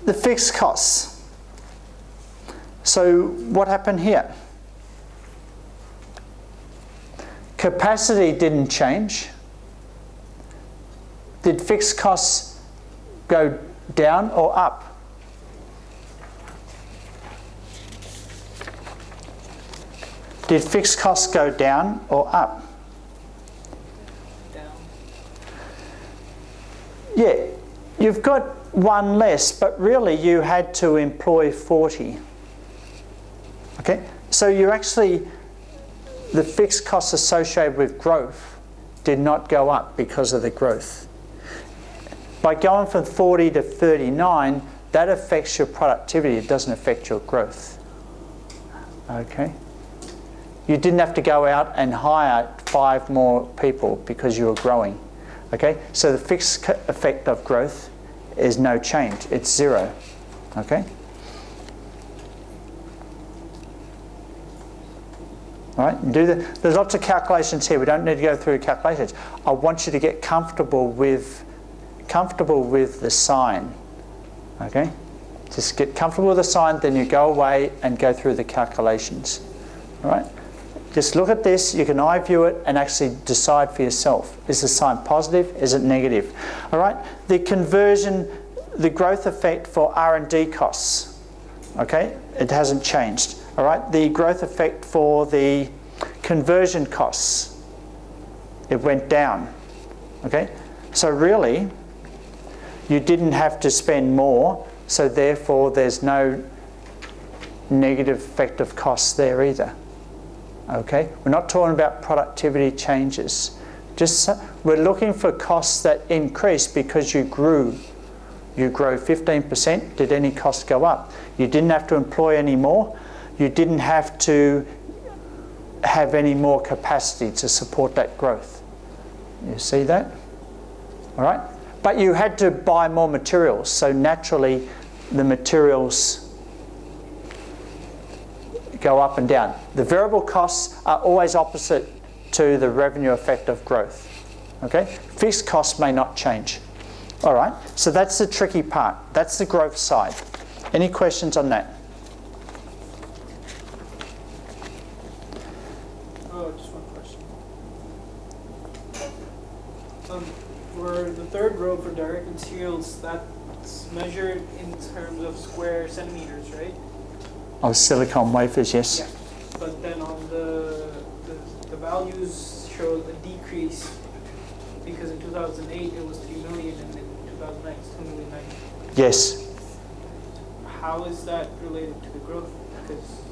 the fixed costs. So what happened here? Capacity didn't change. Did fixed costs go down or up? Did fixed costs go down or up? Down. Yeah, you've got one less, but really you had to employ 40. Okay, so you actually, the fixed costs associated with growth did not go up because of the growth. By going from 40 to 39, that affects your productivity, it doesn't affect your growth. Okay? You didn't have to go out and hire 5 more people because you were growing. Okay? So the fixed effect of growth is no change, it's 0. Okay? All right? There's lots of calculations here. We don't need to go through calculations. I want you to get comfortable with the sign. Okay? Just get comfortable with the sign, then you go away and go through the calculations. All right? Just look at this, you can eye view it and actually decide for yourself. Is the sign positive? Is it negative? All right? The conversion, the growth effect for R&D costs, okay? It hasn't changed. All right? The growth effect for the conversion costs, it went down. Okay? So really, you didn't have to spend more, so therefore there's no negative effect of costs there either. Okay? We're not talking about productivity changes. We're looking for costs that increase because you grew. You grow 15%, did any cost go up? You didn't have to employ any more. You didn't have to have any more capacity to support that growth. You see that? All right? But you had to buy more materials, so naturally the materials go up and down. The variable costs are always opposite to the revenue effect of growth. Okay? Fixed costs may not change. All right? So that's the tricky part. That's the growth side. Any questions on that? Just one question. For the third row for direct materials, that's measured in terms of square centimeters, right? Of silicon wafers, yes. Yeah. But then on the values show a decrease because in 2008 it was 3 million and in 2009 it's 2 million. Yes. How is that related to the growth?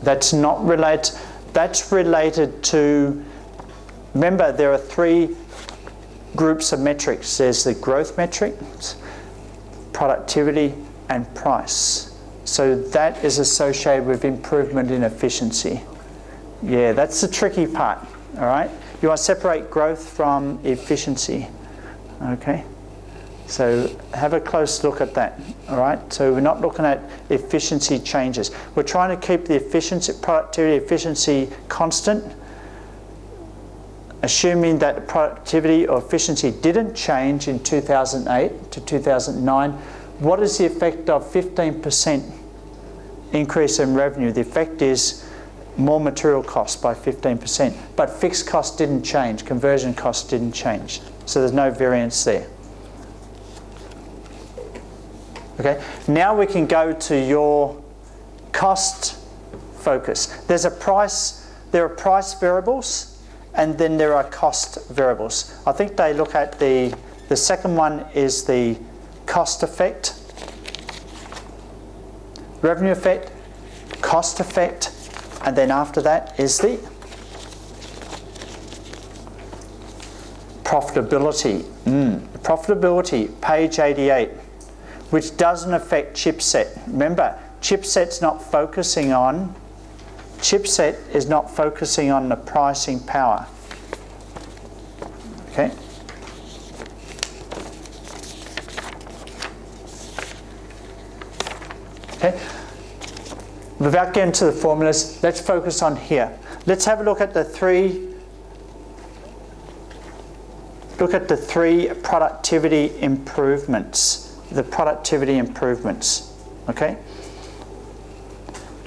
That's not related. That's related to, remember there are 3 groups of metrics. There's the growth metrics, productivity and price. So that is associated with improvement in efficiency. Yeah, that's the tricky part, all right? You want to separate growth from efficiency, okay? So have a close look at that, all right? So we're not looking at efficiency changes. We're trying to keep the efficiency, productivity, efficiency constant, assuming that the productivity or efficiency didn't change in 2008 to 2009. What is the effect of 15% increase in revenue? The effect is more material costs by 15%, but fixed costs didn't change, conversion costs didn't change. So there's no variance there. Okay, now we can go to your cost focus. There are price variables and then there are cost variables. I think they look at the second one is the cost effect, revenue effect, cost effect, and then after that is the profitability. Profitability, page 88, which doesn't affect chipset. Remember, chipset is not focusing on the pricing power. Okay? Okay? Without getting to the formulas, let's focus on here. Let's have a look at the three productivity improvements. The productivity improvements. Okay?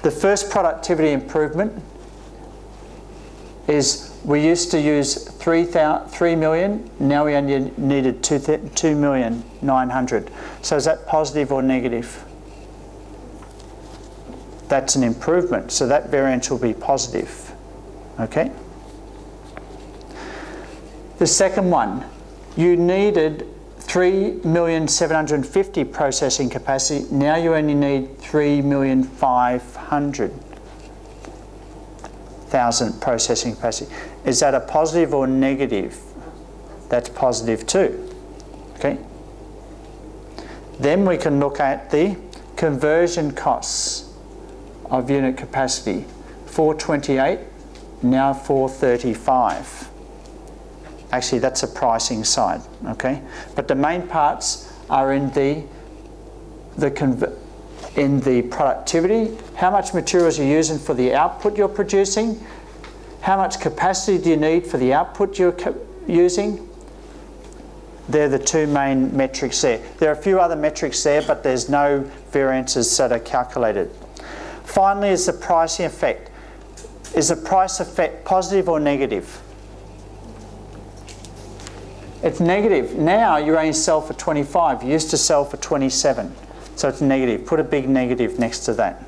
The first productivity improvement is we used to use 3 million, now we only needed 2,900,000. So is that positive or negative? That's an improvement, so that variance will be positive. Okay? The second one, you needed 3,750,000 processing capacity, now you only need 3,500,000 processing capacity. Is that a positive or negative? That's positive too. Okay? Then we can look at the conversion costs of unit capacity. 428, now 435. Actually, that's a pricing side, okay? But the main parts are in the productivity. How much materials you're using for the output you're producing? How much capacity do you need for the output you're using? They're the two main metrics there. There are a few other metrics there, but there's no variances that are calculated. Finally is the pricing effect. Is the price effect positive or negative? It's negative. Now you only sell for 25. You used to sell for 27. So it's negative. Put a big negative next to that.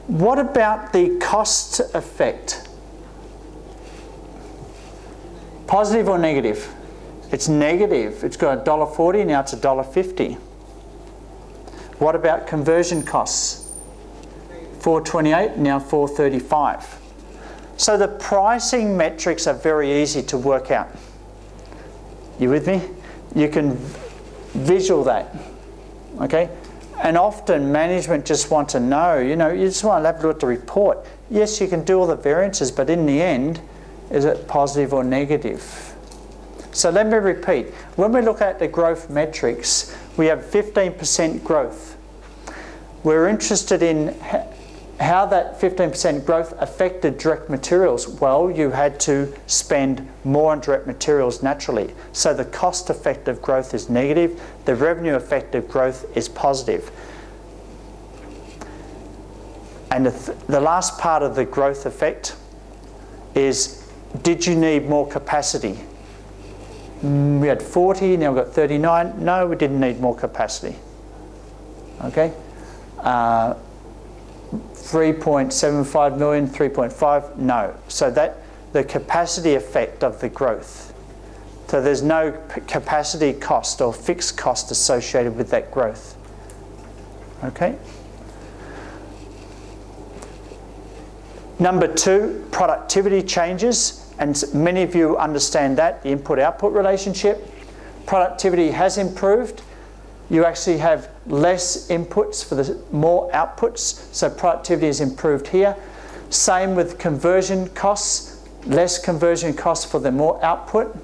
What about the cost effect? Positive or negative? It's negative. It's got $1.40, now it's $1.50. What about conversion costs? 428, now 435. So the pricing metrics are very easy to work out. You with me? You can visual that, okay? And often management just want to know, you just want to have a look at the report. Yes, you can do all the variances, but in the end, is it positive or negative? So let me repeat. When we look at the growth metrics, we have 15% growth. We're interested in how that 15% growth affected direct materials. Well, you had to spend more on direct materials naturally. So the cost effect of growth is negative, the revenue effect of growth is positive. And the last part of the growth effect is, did you need more capacity? We had 40, now we've got 39. No, we didn't need more capacity. Okay? 3.75 million, 3.5, no. So that the capacity effect of the growth. So there's no capacity cost or fixed cost associated with that growth. Okay? Number two, productivity changes. And many of you understand that, the input-output relationship. Productivity has improved. You actually have less inputs for the more outputs, so productivity is improved here. Same with conversion costs, less conversion costs for the more output.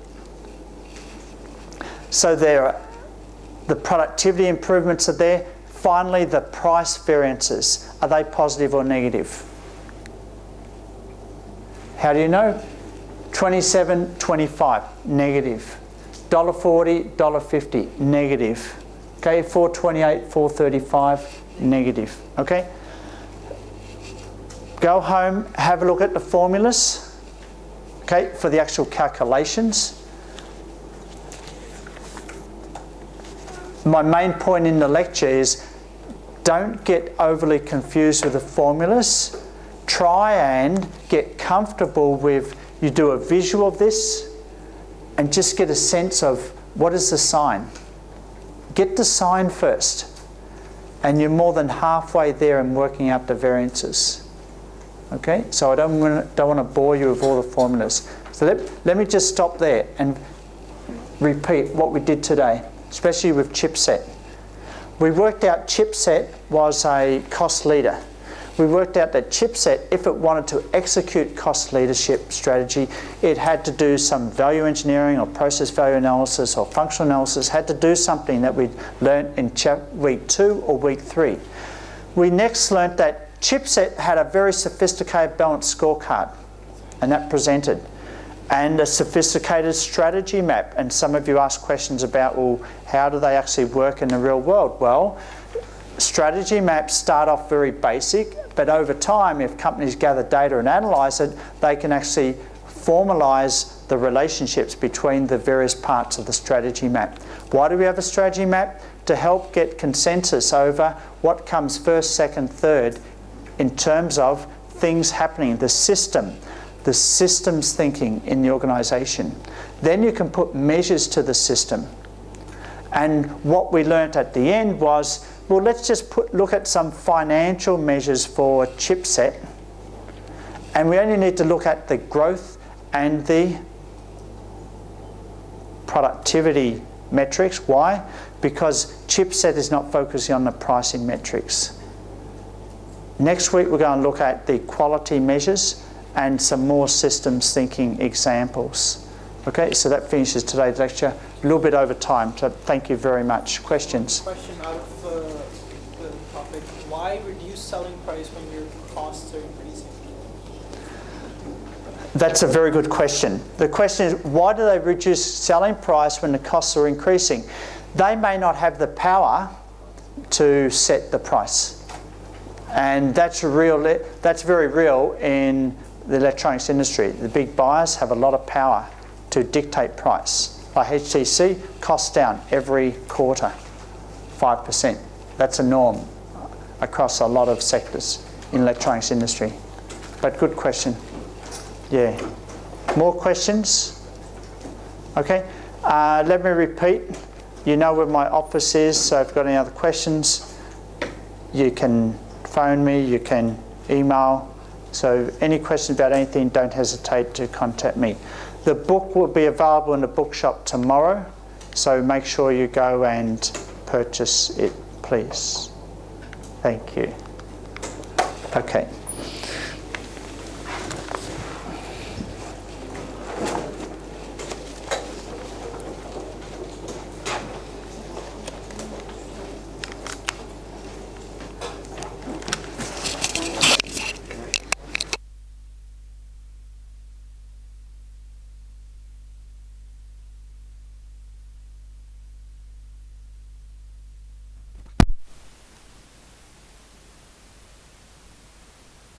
So the productivity improvements are there. Finally, the price variances, are they positive or negative? How do you know? 27, 25, negative. $1.40, $1.50, negative. Okay, 428, 435, negative. Okay? Go home, have a look at the formulas, okay, for the actual calculations. My main point in the lecture is don't get overly confused with the formulas. Try and get comfortable with, you do a visual of this and just get a sense of what is the sign. Get the sign first, and you're more than halfway there in working out the variances. Okay, so I don't want to bore you with all the formulas. So let me just stop there and repeat what we did today, especially with chipset. We worked out chipset was a cost leader. We worked out that chipset, if it wanted to execute cost leadership strategy, it had to do some value engineering or process value analysis or functional analysis, had to do something that we'd learned in week 2 or week 3. We next learnt that chipset had a very sophisticated balanced scorecard, and that presented. and a sophisticated strategy map. And some of you ask questions about, well, how do they actually work in the real world? Well, strategy maps start off very basic, but over time, if companies gather data and analyse it, they can actually formalise the relationships between the various parts of the strategy map. Why do we have a strategy map? To help get consensus over what comes first, second, third in terms of things happening, the systems thinking in the organisation. Then you can put measures to the system. And what we learnt at the end was, well, let's just look at some financial measures for chipset. And we only need to look at the growth and the productivity metrics. Why? Because chipset is not focusing on the pricing metrics. Next week we're going to look at the quality measures and some more systems thinking examples. Okay, so that finishes today's lecture. A little bit over time, so thank you very much. Questions? Question out of the topic. Why reduce selling price when your costs are increasing? That's a very good question. The question is, why do they reduce selling price when the costs are increasing? They may not have the power to set the price. And that's very real in the electronics industry. The big buyers have a lot of power to dictate price. Like HTC, costs down every quarter, 5%. That's a norm across a lot of sectors in electronics industry. But good question. Yeah. More questions? Okay. Let me repeat. You know where my office is, so if you've got any other questions, you can phone me, you can email. So any questions about anything, don't hesitate to contact me. The book will be available in the bookshop tomorrow, so make sure you go and purchase it, please. Thank you. Okay.